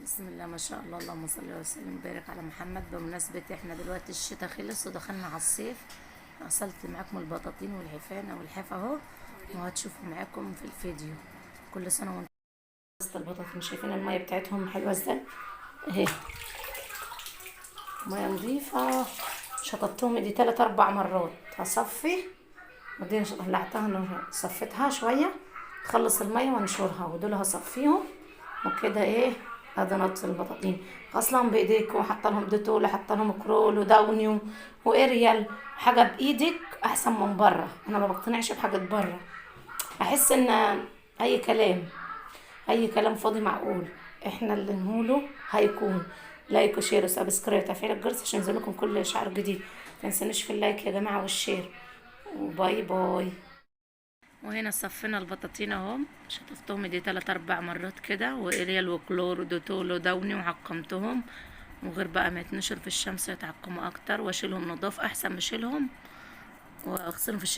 بسم الله ما شاء الله، اللهم صل وسلم وبارك على محمد. بمناسبة احنا دلوقتي الشتاء خلص ودخلنا على الصيف، غسلت معاكم البطاطين والحفان او الحاف اهو، وهتشوفوا معاكم في الفيديو. كل سنة وانتم. غسلت البطاطين، شايفين المية بتاعتهم حلوة ازاي اهي، مية نظيفة. شطفتهم دي 3 4 مرات. هصفي ودي قلعتها صفيتها شوية، تخلص المية وانشرها، ودول هصفيهم وكده ايه. هذا نطف البطاطين، غسلهم بايديك وحاطه لهم ديتول، حاطه لهم كرول وداونيوم واريال. حاجه بايدك احسن من بره. انا ما بقتنعش بحاجه بره، احس ان اي كلام، اي كلام فاضي معقول. احنا اللي نقوله هيكون. لايك وشير وسبسكرايب وتفعيل الجرس عشان ينزلكم كل اشعار جديد. متنسونوش في اللايك يا جماعه والشير، وباي باي. وهنا صفينا البطاطين اهم، شطفتهم دي 3 4 مرات كده، واريال وكلور ودوتول وداوني، وعقمتهم. وغير بقى ما يتنشر في الشمس يتعقموا اكتر، واشيلهم نضاف احسن ما اشيلهم واغسلهم في الشتاء.